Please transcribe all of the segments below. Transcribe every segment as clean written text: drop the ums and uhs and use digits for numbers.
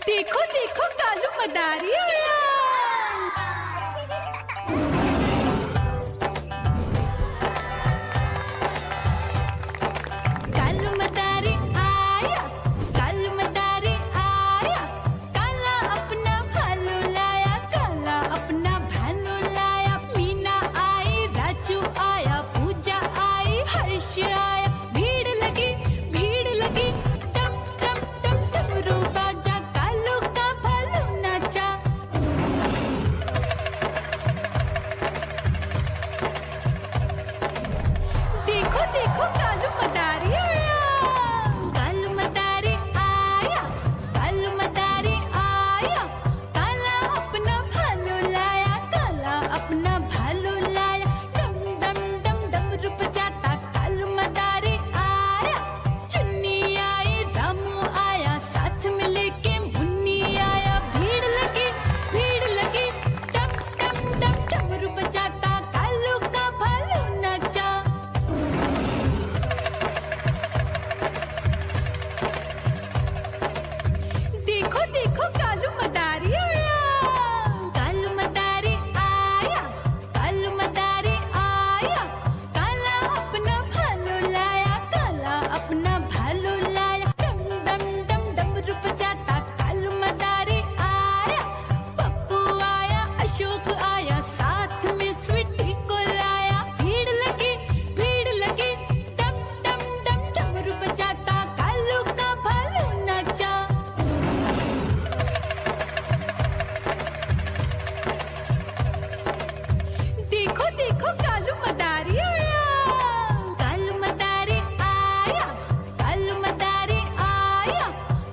देखो देखो कालू मदारी आया। कालू मदारी आया, कालू मदारी आया, काला अपना भालू लाया, काला अपना भालू लाया। मीना आई, राजू आया, पूजा आई, हर्ष आया। भीड़ लगी टम टम टम डमरू बाजा, कालू का भालू नाचा। देखो देखो कालू मदारी आया, कालू मदारी आया, कालू मदारी आया, काला अपना भालू लाया, काला अपना भालू लाया। डम डम डम डमरू बजाता कालू मदारी आया। चुन्नी आई, रामू आया, साथ में लेके मुन्नी आया। भीड़ लगी टम टम टम डमरू बजाता कालू का भालू नाचा। देखो देखो कालू मदारी आया, कालू मदारी आया, कालू मदारी आया, काला अपना भालू लाया, काला अपना भालू लाया। डम डम डम डमरू बजाता कालू मदारी आया। पप्पू आया, अशोक आया, साथ में स्वीटी को लाया। भीड़ लगी टम टम टम डमरू बजाता कालू का भालू नाचा। देखो देखो कालू मदारी आया, कालू मदारी आया, कालू मदारी आया,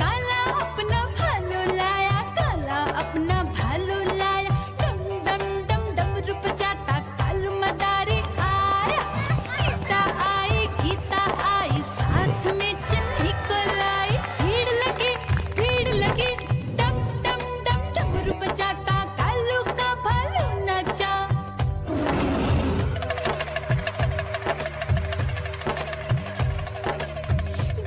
काला अपना भालू लाया, काला अपना भालू लाया। डम डम डम डमरू बजाता कालू मदारी आया। सीता आई, गीता आई, साथ में चन्नी को लाई। भीड़ लगी टम टम डम डमरू बजाता कालू का भालू नाचा।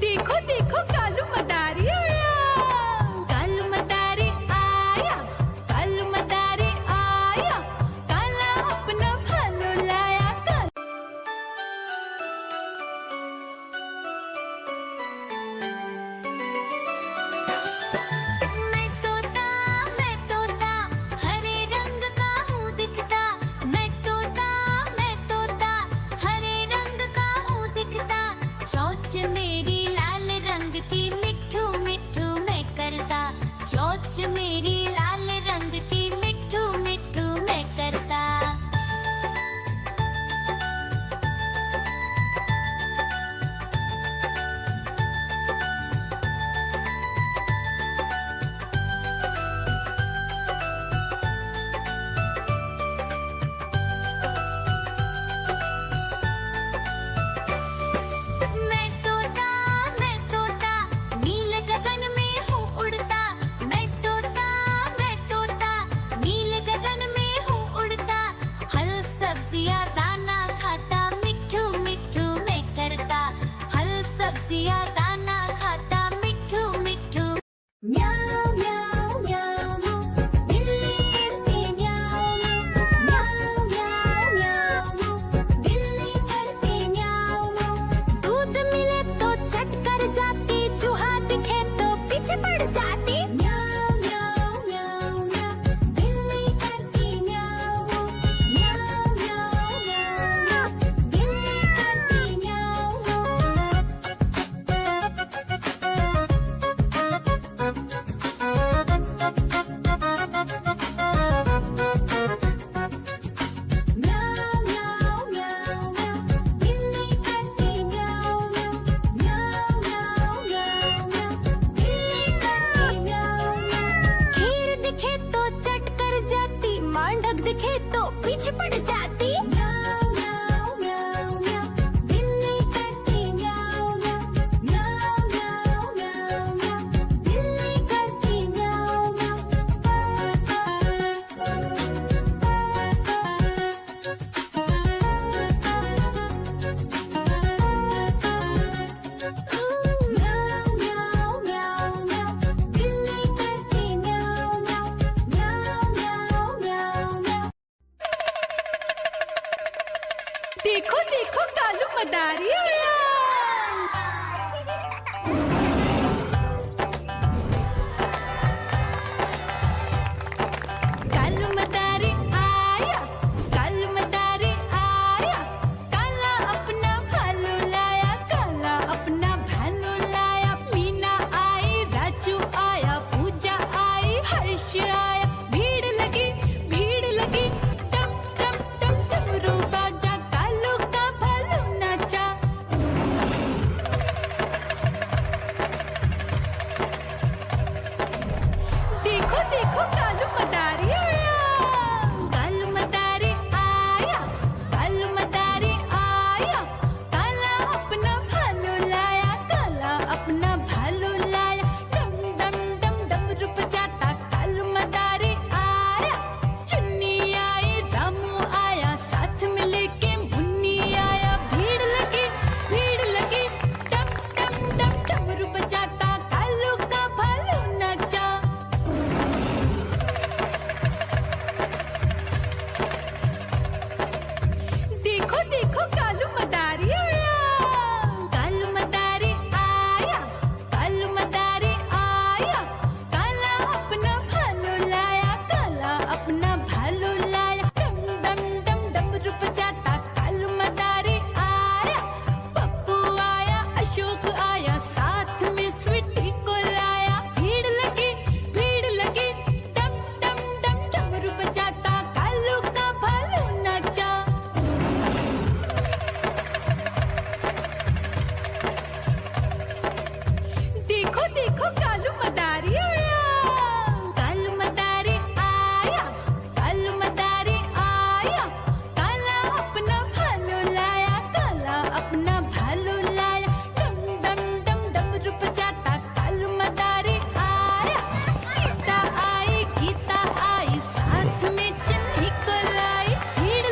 देखो देखो कालू मदारी आया, कालू मदारी आया, कालू मदारी आया, काला अपना भालू लाया, मैं तोता हरे रंग का हूँ दिखता। मैं तोता हरे रंग का हूँ दिखता। चोंच मेरी लाल रंग की मिट्ठू मिट्ठू मैं करता। चोंच मेरी लाल रंग की मिट्ठू मिट्ठू मैं करता। मैं तोता नील गगन में हूँ उड़ता। मैं तोता नील गगन में हूँ उड़ता। फल सब्जियाँ दाना खाता, मिट्ठू मिट्ठू मैं करता। फल सब्जियाँ दाना खाता, मिट्ठू मिट्ठू। म्याऊ म्याऊ म्याऊ, बिल्ली करती म्याऊ म्याऊ म्याऊ म्याऊ, बिल्ली करती म्याऊ। दूध मिले तो चट कर जाती, चूहा दिखे तो पीछे पड़ जाती। म्याऊ म्याऊ म्याऊ म्याऊ, बिल्ली करती म्याऊ म्याऊ म्याऊ म्याऊ, बिल्ली करती म्याऊ। मदारी आया। कालू मदारी आया, कालू मदारी आया, काला अपना भालू लाया, काला अपना भालू लाया। मीना आई, राजू आया, पूजा आई, हर्ष आया। भीड़ लगी टम टम टम डमरू बाजा, कालू का भालू नाचा। देखो देखो कालू मदारी आया, कालू मदारी आया, कालू मदारी आया, काला अपना भालू लाया, काला अपना भालू लाया। डम डम डम डमरू बजाता कालू मदारी आया। चुन्नी आई, रामू आया, साथ में लेके मुन्नी आया। भीड़ लगी टम टम टम डमरू बजाता कालू का भालू नाचा। देखो देखो कालू मदारी आया, कालू मदारी आया, कालू मदारी आया, काला अपना भालू लाया, काला अपना भालू लाया। डम डम डम डमरू बजाता कालू मदारी आया। पप्पू आया, अशोक आया, साथ में स्वीटी को लाया। भीड़ लगी टम टम डम डमरू बजाता कालू का भालू नाचा। देखो देखो कालू मदारी आया, कालू मदारी आया, कालू मदारी आया, काला अपना भालू लाया, काला अपना भालू लाया। डम डम डम डमरू बजाता कालू मदारी आया। सीता आई, गीता आई, साथ में चन्नी को लाई। भीड़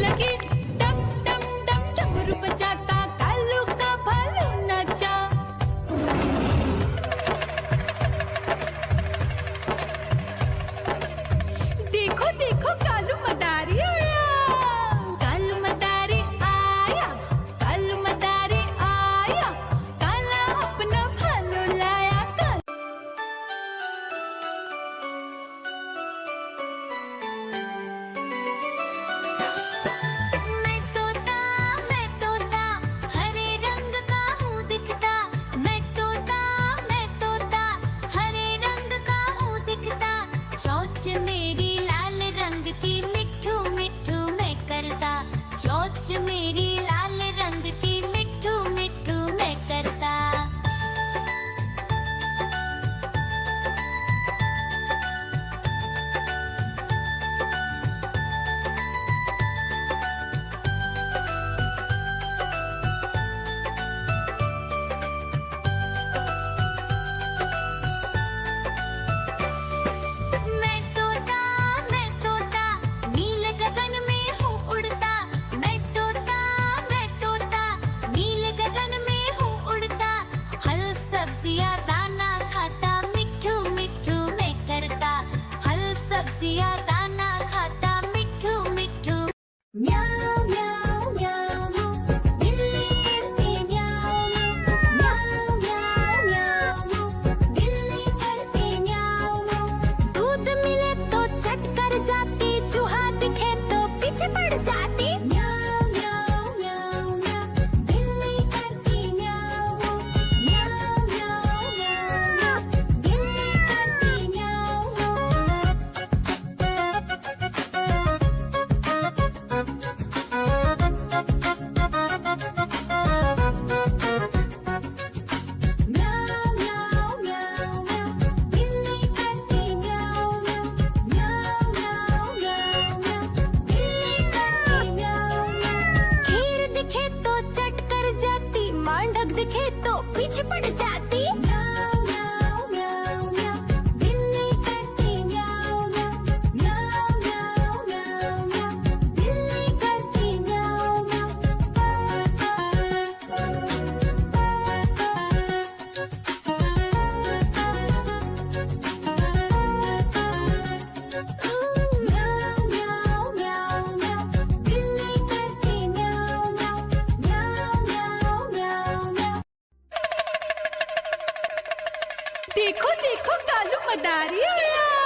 लगी टम टम डम डमरू बजाता कालू का भालू नाचा। देखो देखो कालू मदारी आया, कालू मदारी आया, कालू मदारी आया, काला अपना भालू लाया, काला। मैं तोता हरे रंग का हूँ दिखता। मैं तोता हरे रंग का हूँ दिखता। चोंच मेरी लाल रंग की मिट्ठू मिट्ठू मैं करता। चोंच मेरी लाल रंग की मिट्ठू मिट्ठू मैं करता। मैं तोता नील गगन में हूँ उड़ता। मैं तोता नील गगन में हूँ उड़ता। फल सब्जियाँ दाना खाता, मिट्ठू मिट्ठू मैं करता। फल सब्जियाँ दाना खाता, मिट्ठू मिट्ठू। म्याऊं म्याऊं म्याऊं, बिल्ली करती म्याऊं म्याऊं म्याऊं म्याऊं, बिल्ली करती म्याऊं। दूध मिले तो चट कर जाती, चूहा दिखे तो पीछे पड़ जाती। म्याऊं म्याऊं म्याऊं म्याऊं, बिल्ली करती म्याऊं म्याऊं म्याऊं म्याऊं, बिल्ली करती म्याऊं। देखो देखो कालू मदारी आया।